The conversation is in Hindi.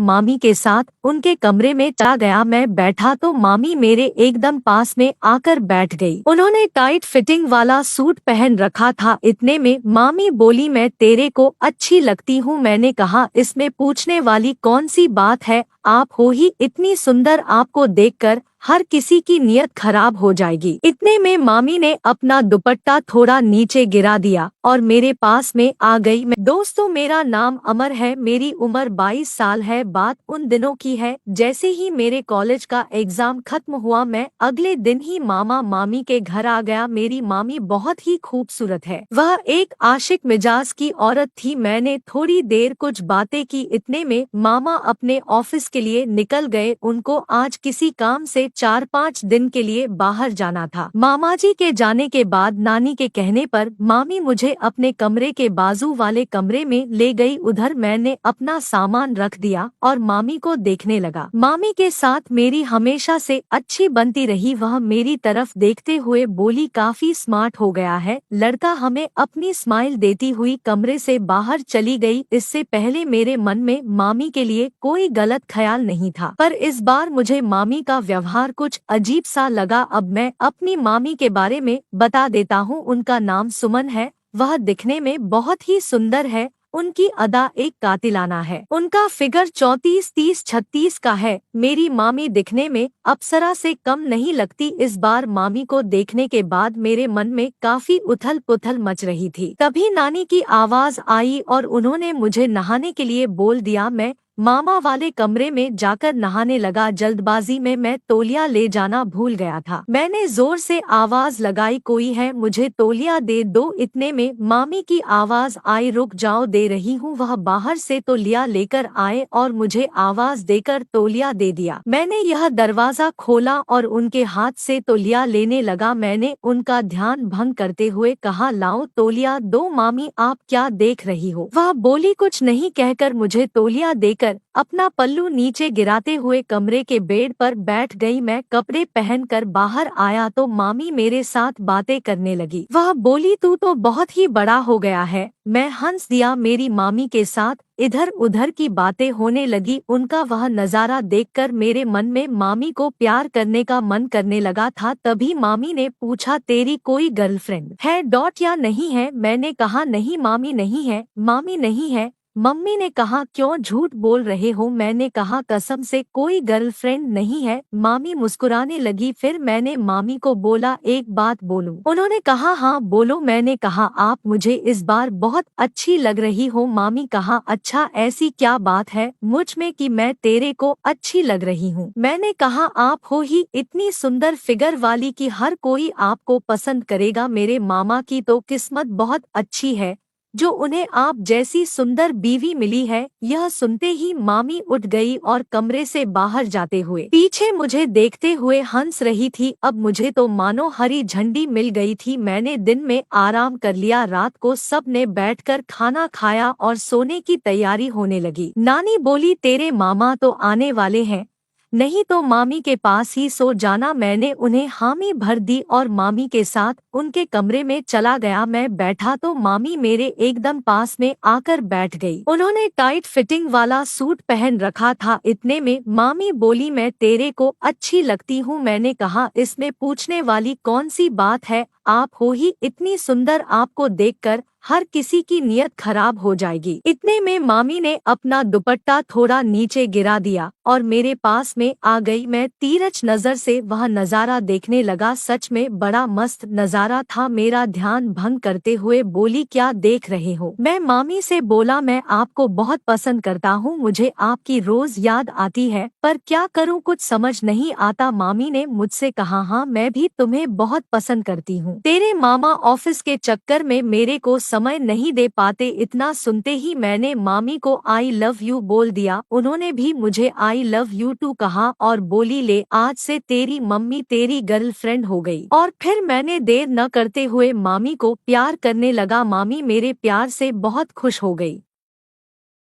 मामी के साथ उनके कमरे में चला गया। मैं बैठा तो मामी मेरे एकदम पास में आकर बैठ गई। उन्होंने टाइट फिटिंग वाला सूट पहन रखा था। इतने में मामी बोली, मैं तेरे को अच्छी लगती हूँ। मैंने कहा, इसमें पूछने वाली कौन सी बात है, आप हो ही इतनी सुंदर, आपको देखकर हर किसी की नीयत खराब हो जाएगी। इतने में मामी ने अपना दुपट्टा थोड़ा नीचे गिरा दिया और मेरे पास में आ गई। दोस्तों, मेरा नाम अमर है, मेरी उम्र 22 साल है। बात उन दिनों की है जैसे ही मेरे कॉलेज का एग्जाम खत्म हुआ। मैं अगले दिन ही मामा मामी के घर आ गया। मेरी मामी बहुत ही खूबसूरत है, वह एक आशिक मिजाज की औरत थी। मैंने थोड़ी देर कुछ बातें की। इतने में मामा अपने ऑफिस के लिए निकल गए। उनको आज किसी काम से 4-5 दिन के लिए बाहर जाना था। मामा जी के जाने के बाद नानी के कहने पर मामी मुझे अपने कमरे के बाजू वाले कमरे में ले गई। उधर मैंने अपना सामान रख दिया और मामी को देखने लगा। मामी के साथ मेरी हमेशा से अच्छी बनती रही। वह मेरी तरफ देखते हुए बोली, काफी स्मार्ट हो गया है लड़का। हमें अपनी स्माइल देती हुई कमरे से बाहर चली गई। इससे पहले मेरे मन में मामी के लिए कोई गलत ख्याल नहीं था, पर इस बार मुझे मामी का व्यवहार कुछ अजीब सा लगा। अब मैं अपनी मामी के बारे में बता देता हूँ। उनका नाम सुमन है। वह दिखने में बहुत ही सुंदर है। उनकी अदा एक कातिलाना है। उनका फिगर 34-30-36 का है। मेरी मामी दिखने में अप्सरा से कम नहीं लगती। इस बार मामी को देखने के बाद मेरे मन में काफी उथल पुथल मच रही थी। तभी नानी की आवाज आई और उन्होंने मुझे नहाने के लिए बोल दिया। मैं मामा वाले कमरे में जाकर नहाने लगा। जल्दबाजी में मैं तौलिया ले जाना भूल गया था। मैंने जोर से आवाज लगाई, कोई है, मुझे तौलिया दे दो। इतने में मामी की आवाज आई, रुक जाओ, दे रही हूँ। वह बाहर से तौलिया लेकर आए और मुझे आवाज देकर तौलिया दे दिया। मैंने यह दरवाजा खोला और उनके हाथ से तौलिया लेने लगा। मैंने उनका ध्यान भंग करते हुए कहा, लाओ तौलिया दो। मामी, आप क्या देख रही हो? वह बोली, कुछ नहीं, कहकर मुझे तौलिया देकर अपना पल्लू नीचे गिराते हुए कमरे के बेड पर बैठ गई। मैं कपड़े पहनकर बाहर आया तो मामी मेरे साथ बातें करने लगी। वह बोली, तू तो बहुत ही बड़ा हो गया है। मैं हंस दिया। मेरी मामी के साथ इधर उधर की बातें होने लगी। उनका वह नजारा देखकर मेरे मन में मामी को प्यार करने का मन करने लगा था। तभी मामी ने पूछा, तेरी कोई गर्लफ्रेंड है या नहीं है? मैंने कहा, नहीं मामी, नहीं है। मामी, नहीं है? मम्मी ने कहा, क्यों झूठ बोल रहे हो? मैंने कहा, कसम से कोई गर्लफ्रेंड नहीं है। मामी मुस्कुराने लगी। फिर मैंने मामी को बोला, एक बात बोलूं? उन्होंने कहा, हाँ बोलो। मैंने कहा, आप मुझे इस बार बहुत अच्छी लग रही हो। मामी कहा, अच्छा, ऐसी क्या बात है मुझ में कि मैं तेरे को अच्छी लग रही हूँ? मैंने कहा, आप हो ही इतनी सुंदर फिगर वाली कि हर कोई आपको पसंद करेगा। मेरे मामा की तो किस्मत बहुत अच्छी है जो उन्हें आप जैसी सुंदर बीवी मिली है। यह सुनते ही मामी उठ गई और कमरे से बाहर जाते हुए पीछे मुझे देखते हुए हंस रही थी। अब मुझे तो मानो हरी झंडी मिल गई थी। मैंने दिन में आराम कर लिया। रात को सब ने बैठकर खाना खाया और सोने की तैयारी होने लगी। नानी बोली, तेरे मामा तो आने वाले हैं, नहीं तो मामी के पास ही सो जाना। मैंने उन्हें हामी भर दी और मामी के साथ उनके कमरे में चला गया। मैं बैठा तो मामी मेरे एकदम पास में आकर बैठ गई। उन्होंने टाइट फिटिंग वाला सूट पहन रखा था। इतने में मामी बोली, मैं तेरे को अच्छी लगती हूँ। मैंने कहा, इसमें पूछने वाली कौन सी बात है, आप हो ही इतनी सुंदर, आपको देखकर हर किसी की नीयत खराब हो जाएगी। इतने में मामी ने अपना दुपट्टा थोड़ा नीचे गिरा दिया और मेरे पास में आ गई। मैं तीरछ नजर से वह नजारा देखने लगा। सच में बड़ा मस्त नजारा था। मेरा ध्यान भंग करते हुए बोली, क्या देख रहे हो? मैं मामी से बोला, मैं आपको बहुत पसंद करता हूँ, मुझे आपकी रोज याद आती है, पर क्या करूँ, कुछ समझ नहीं आता। मामी ने मुझसे कहा, हाँ मैं भी तुम्हें बहुत पसंद करती हूँ। तेरे मामा ऑफिस के चक्कर में मेरे को समय नहीं दे पाते। इतना सुनते ही मैंने मामी को आई लव यू बोल दिया। उन्होंने भी मुझे आई लव यू टू कहा और बोली, ले आज से तेरी मम्मी तेरी गर्लफ्रेंड हो गई। और फिर मैंने देर न करते हुए मामी को प्यार करने लगा। मामी मेरे प्यार से बहुत खुश हो गई।